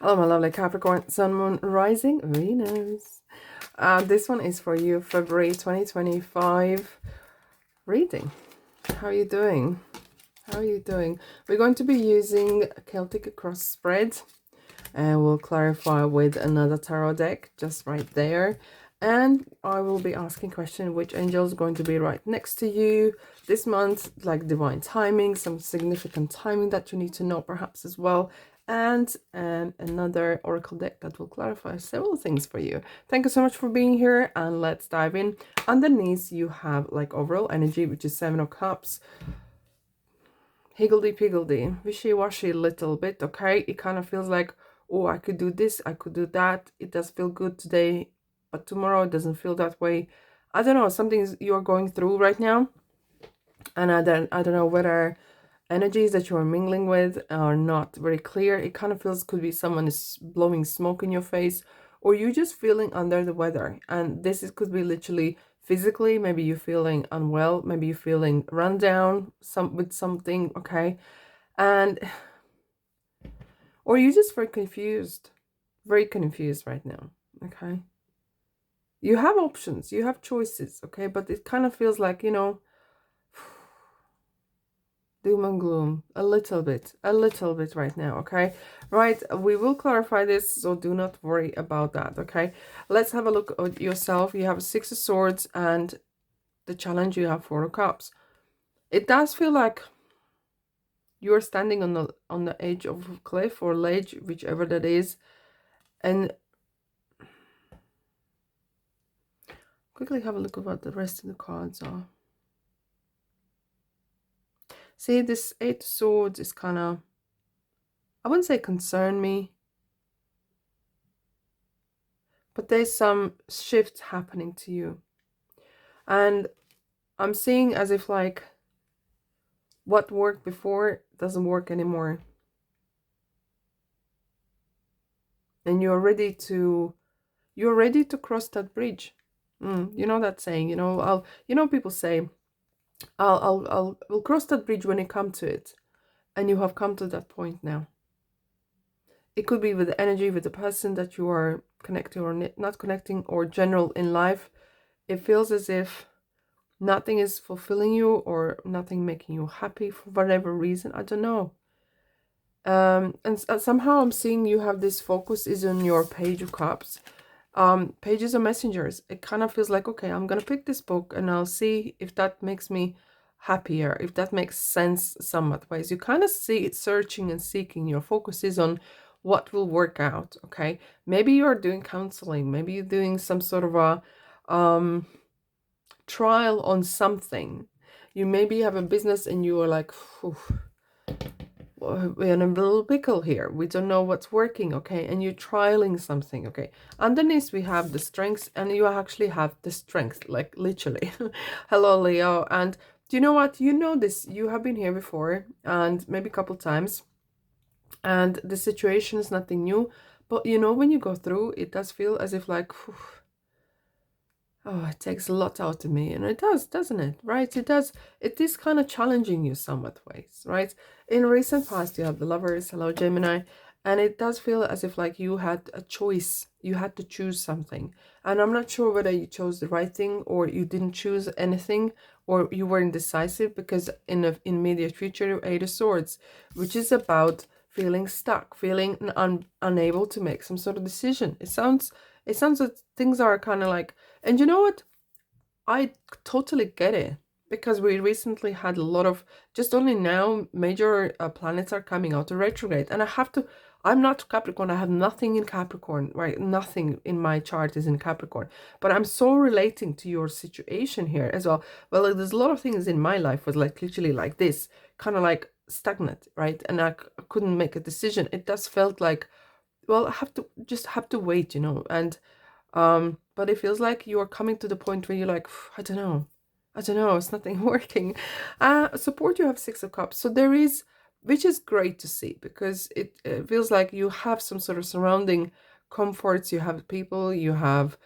Hello, my lovely Capricorn, Sun, Moon, Rising, Venus. This one is for you, February 2025 reading. How are you doing? How are you doing? We're going to be using Celtic cross spread, and we'll clarify with another tarot deck just right there. And I will be asking question which angel is going to be right next to you this month, like divine timing, some significant timing that you need to know perhaps as well, and another oracle deck that will clarify several things for you. Thank you so much for being here, and let's dive in. Underneath you have like overall energy, which is 7 of Cups. Higgledy-piggledy, wishy-washy a little bit, okay? It kind of feels like, oh, I could do this, I could do that. It does feel good today, but tomorrow it doesn't feel that way. I don't know, something you're going through right now. And I don't know whether energies that you're mingling with are not very clear. It kind of feels could be someone is blowing smoke in your face, or you just feeling under the weather. And this could be literally physically, maybe you're feeling unwell, maybe you're feeling run down with something, okay? And or you're just very confused right now, okay? You have options, you have choices, okay? But it kind of feels like, you know, doom and gloom a little bit right now, okay? Right, we will clarify this, so do not worry about that, okay? Let's have a look at yourself. You have 6 of Swords, and the challenge you have 4 of Cups. It does feel like you're standing on the edge of a cliff or ledge, whichever that is, and quickly have a look at what the rest of the cards are. See, this 8 of Swords is kind of, I wouldn't say concern me, but there's some shift happening to you. And I'm seeing as if like what worked before doesn't work anymore. And you're ready to cross that bridge. You know that saying, you know, people say, we'll cross that bridge when you come to it. And you have come to that point now. It could be with the energy, with the person that you are connecting or not connecting, or general in life. It feels as if nothing is fulfilling you, or nothing making you happy for whatever reason. I don't know. And somehow I'm seeing you have this focus is on your Page of Cups. Pages are messengers. It kind of feels like, okay, I'm gonna pick this book and I'll see if that makes me happier, if that makes sense somewhat ways. You kind of see it searching and seeking. Your focus is on what will work out, okay? Maybe you're doing counseling, maybe you're doing some sort of a trial on something. You maybe have a business and you are like, we're in a little pickle here. We don't know what's working, okay? And you're trialing something, okay? Underneath we have the strengths, and you actually have the strength, like literally. Hello, Leo. And do you know what? You know this. You have been here before, and maybe a couple times. And the situation is nothing new. But you know, when you go through, it does feel as if like, oh, it takes a lot out of me. And it does, doesn't it? Right? It does. It is kind of challenging you somewhat ways, right? In recent past, you have the Lovers. Hello, Gemini. And it does feel as if like you had a choice. You had to choose something. And I'm not sure whether you chose the right thing or you didn't choose anything, or you were indecisive, because in the immediate future, 8 of Swords, which is about feeling stuck, feeling unable to make some sort of decision. It sounds that things are kind of like, and you know what? I totally get it, because we recently had a lot of, just only now, major planets are coming out of retrograde. And I'm not Capricorn. I have nothing in Capricorn, right? Nothing in my chart is in Capricorn. But I'm so relating to your situation here as well. Well, like, there's a lot of things in my life was like literally like this, kind of like stagnant, right? And I couldn't make a decision. It does felt like, well, I have to wait, you know. And but it feels like you're coming to the point where you're like, I don't know, it's nothing working. Support, you have 6 of Cups, so there is, which is great to see, because it feels like you have some sort of surrounding comforts. You have people, you have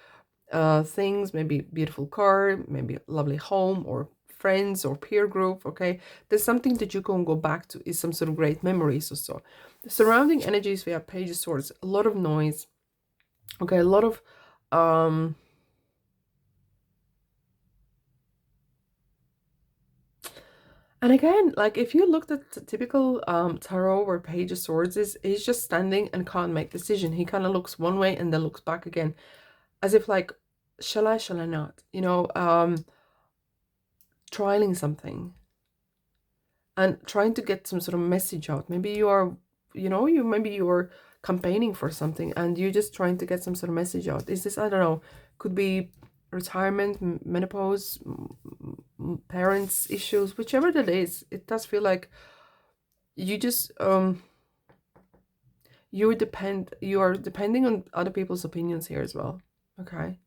things, maybe beautiful car, maybe a lovely home or friends or peer group, okay? There's something that you can go back to, is some sort of great memories or so. The surrounding energies, we have Page of Swords, a lot of noise, okay? A lot of, and again, like if you looked at the typical tarot where Page of Swords is, he's just standing and can't make decision. He kind of looks one way and then looks back again, as if like, shall I not? You know, trialing something and trying to get some sort of message out. Maybe you are, you know, maybe you're campaigning for something and you're just trying to get some sort of message out. Is this, I don't know, could be retirement, menopause, parents issues, whichever that is. It does feel like you just you are depending on other people's opinions here as well, okay?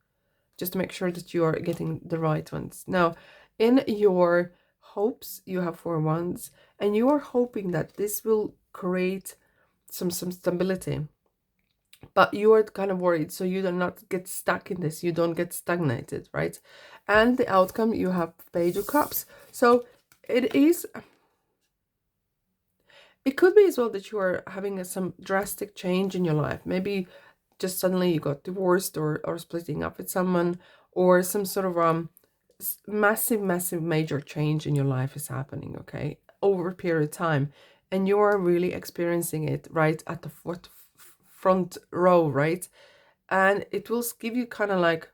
Just to make sure that you are getting the right ones. Now, in your hopes, you have 4 wands, and you are hoping that this will create some stability. But you are kind of worried, so you do not get stuck in this. You don't get stagnated, right? And the outcome, you have Page of Cups. So it could be as well that you are having some drastic change in your life. Maybe just suddenly you got divorced or splitting up with someone, or some sort of massive major change in your life is happening, okay, over a period of time, and you are really experiencing it right at the front row, right? And it will give you kind of like,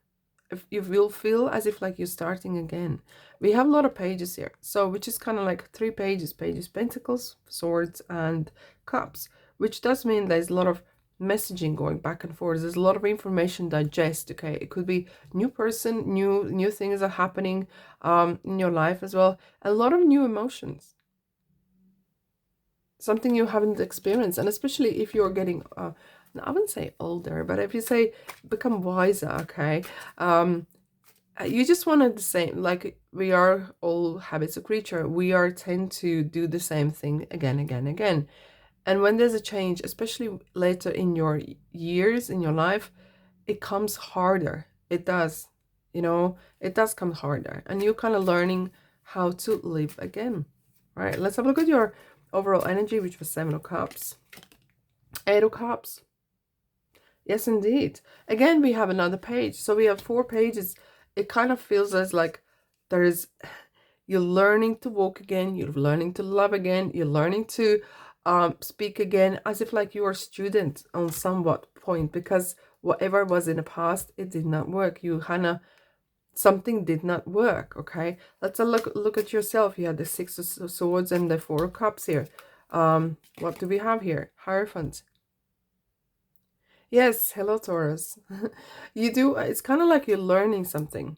if you will feel as if like you're starting again. We have a lot of pages here, so which is kind of like 3 pages: Pentacles, Swords, and Cups, which does mean there's a lot of messaging going back and forth. There's a lot of information digest, okay? It could be new person, new things are happening in your life as well. A lot of new emotions, something you haven't experienced. And especially if you're getting I wouldn't say older, but if you say become wiser, okay, you just wanted the same, like we are all habits of creature. We are tend to do the same thing again. And when there's a change, especially later in your years, in your life, it comes harder. It does, you know, it does come harder. And you're kind of learning how to live again. All right, let's have a look at your overall energy, which was 7 of Cups. 8 of Cups. Yes, indeed. Again, we have another page. So we have 4 pages. It kind of feels as like there is, you're learning to walk again. You're learning to love again. You're learning to speak again, as if like you're a student on somewhat point, because whatever was in the past, it did not work. You kind of, something did not work, okay? Let's look at yourself. You had the 6 of Swords and the 4 of Cups here. What do we have here? Hierophant. Yes, hello Taurus. You do, it's kind of like you're learning something.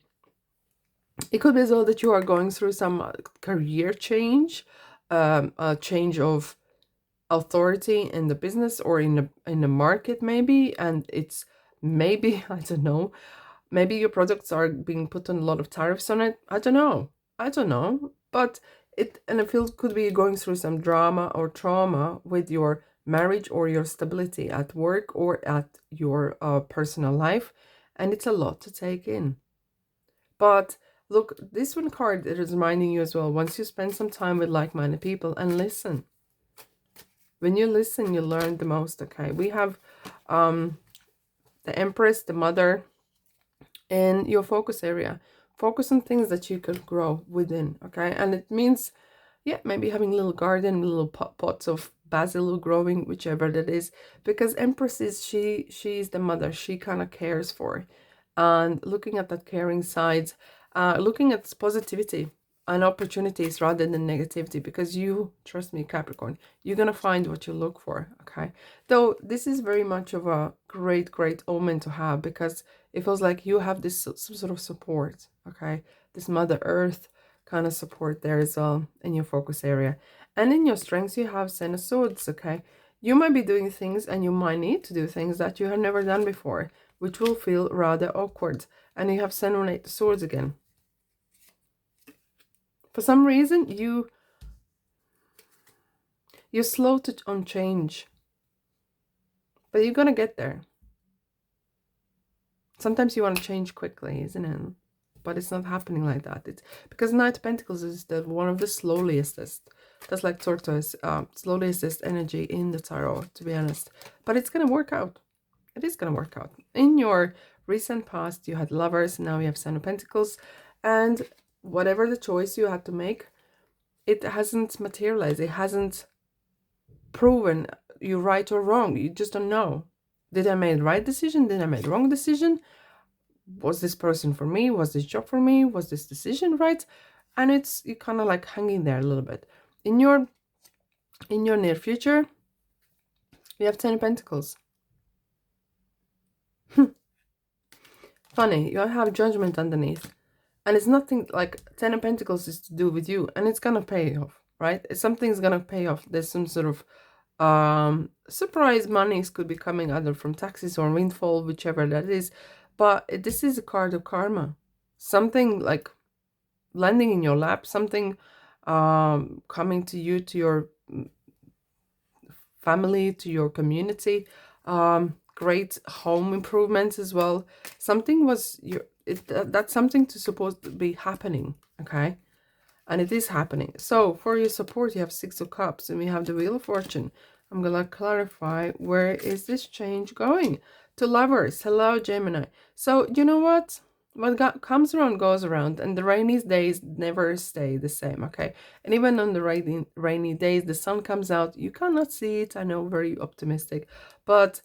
It could be so that you are going through some career change, a change of authority in the business or in the market maybe, and it's maybe, I don't know, maybe your products are being put on a lot of tariffs on it. I don't know, but I feel could be going through some drama or trauma with your marriage or your stability at work or at your personal life, and it's a lot to take in. But look, this one card is reminding you as well, once you spend some time with like-minded people and listen. When you listen, you learn the most, okay? We have the Empress, the Mother, in your focus area. Focus on things that you can grow within, okay? And it means, yeah, maybe having a little garden, little pots of basil growing, whichever that is, because Empress is, she's the mother. She kind of cares for, and looking at that caring side, looking at positivity and opportunities rather than negativity, because you, trust me, Capricorn, you're gonna find what you look for, okay? Though this is very much of a great omen to have, because it feels like you have this some sort of support, okay? This Mother Earth kind of support there as well in your focus area. And in your strengths, you have 10 of Swords, okay? You might be doing things, and you might need to do things that you have never done before, which will feel rather awkward. And you have 7 and 8 of Swords again. For some reason, you're slow on change, but you're gonna get there. Sometimes you want to change quickly, isn't it? but it's not happening like that. It's because Knight of Pentacles is the one of the slowliest. That's like tortoise, slowliest energy in the tarot, to be honest. But it's gonna work out. It is gonna work out. In your recent past, you had Lovers, now you have Seven of Pentacles, and whatever the choice you had to make, it hasn't materialized. It hasn't proven you right or wrong. You just don't know. Did I make the right decision? Did I make the wrong decision? Was this person for me? Was this job for me? Was this decision right? And it's you kind of like hanging there a little bit. In your near future, you have 10 of Pentacles. Funny, you have Judgment underneath. And it's nothing like 10 of Pentacles is to do with you, and it's gonna pay off, right? Something's gonna pay off. There's some sort of surprise monies could be coming either from taxes or windfall, whichever that is. But this is a card of karma. Something like landing in your lap, something coming to you, to your family, to your community, great home improvements as well. Something was that's something to supposed to be happening, okay? And it is happening. So for your support, you have Six of Cups and we have the Wheel of Fortune. I'm gonna clarify, where is this change going? To Lovers. Hello, Gemini. So you know what comes around goes around, and the rainy days never stay the same, okay? And even on the rainy days, the sun comes out. You cannot see it, I know, very optimistic, but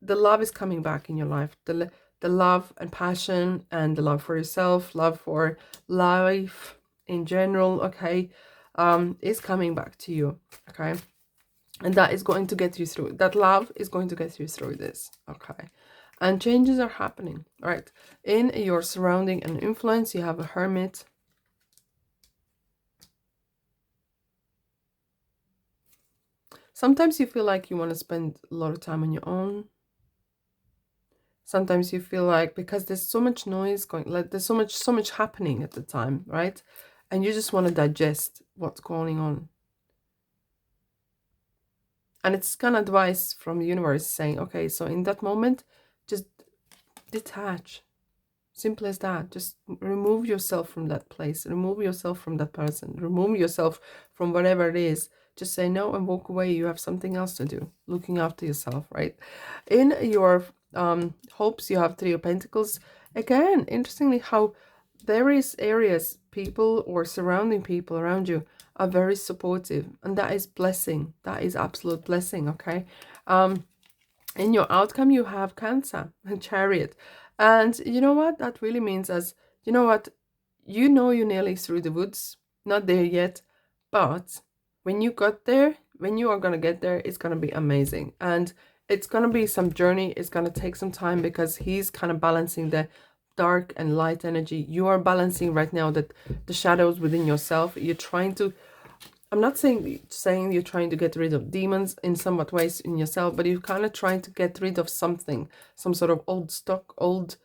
the love is coming back in your life. The love and passion and the love for yourself, love for life in general, okay, is coming back to you, okay? And that is going to get you through. That love is going to get you through this, okay? And changes are happening, right? In your surrounding and influence, you have a Hermit. Sometimes you feel like you want to spend a lot of time on your own. Sometimes you feel like, because there's so much noise going, like there's so much happening at the time, right? And you just want to digest what's going on. And it's kind of advice from the universe saying, okay, so in that moment, just detach. Simple as that. Just remove yourself from that place. Remove yourself from that person. Remove yourself from whatever it is. Just say no and walk away. You have something else to do. Looking after yourself, right? In your hopes, you have Three of Pentacles. Again, interestingly, how various areas, people or surrounding people around you are very supportive, and that is blessing. That is absolute blessing, okay? In your outcome, you have Cancer and Chariot. And you know what that really means? As you know what, you're nearly through the woods, not there yet, but when you got there, when you are going to get there, it's going to be amazing. And it's going to be some journey. It's going to take some time, because he's kind of balancing the dark and light energy. You are balancing right now that the shadows within yourself. You're trying to, I'm not saying you're trying to get rid of demons in somewhat ways in yourself, but you're kind of trying to get rid of something, some sort of old stock, old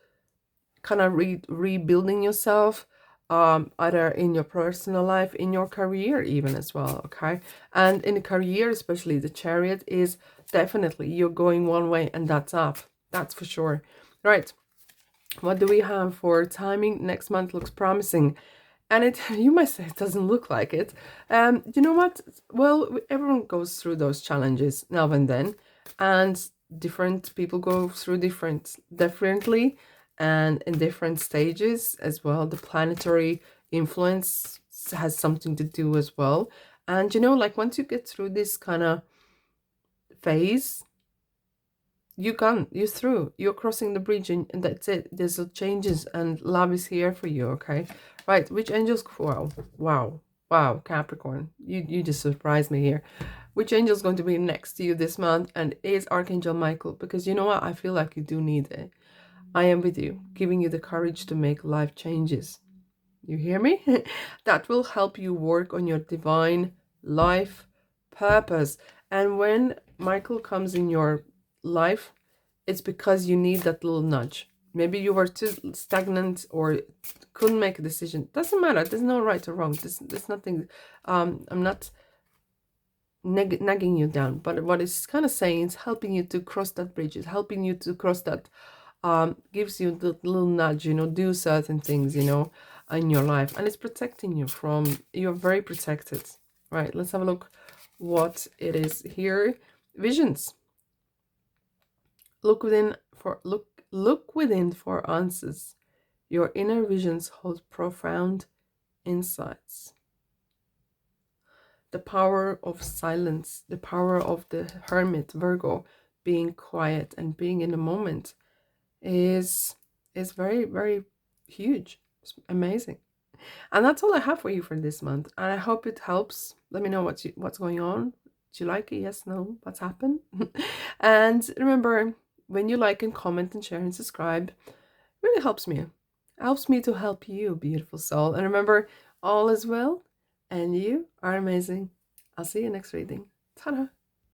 kind of rebuilding yourself, either in your personal life, in your career even as well, okay? And in a career, especially the Chariot is definitely, you're going one way and that's up. That's for sure. Right. What do we have for timing? Next month looks promising. And it, you might say it doesn't look like it. You know what? Well, everyone goes through those challenges now and then. And different people go through differently and in different stages as well. The planetary influence has something to do as well. And, you know, like once you get through this kind of phase, you're through, you're crossing the bridge, and that's it. There's changes and love is here for you, okay? Right, which angels? Wow, Capricorn, you just surprised me here. Which angel is going to be next to you this month? And it is Archangel Michael, because you know what, I feel like you do need it. I am with you, giving you the courage to make life changes. You hear me? That will help you work on your divine life purpose. And when Michael comes in your life, it's because you need that little nudge. Maybe you were too stagnant or couldn't make a decision. Doesn't matter. There's no right or wrong. There's nothing. I'm not nagging you down, but what it's kind of saying is helping you to cross that bridge. It's helping you to cross that gives you the little nudge, do certain things, in your life, and it's protecting you from, you're very protected, right? Let's have a look what it is here. Visions. Look within for answers. Your inner visions hold profound insights. The power of silence, the power of the hermit, Virgo, being quiet and being in the moment is very, very huge. It's amazing. And that's all I have for you for this month. And I hope it helps. Let me know what's going on. Do you like it? Yes, no, what's happened? And remember, when you like and comment and share and subscribe, it really helps me. It helps me to help you, beautiful soul. And remember, all is well and you are amazing. I'll see you next reading. Ta-da!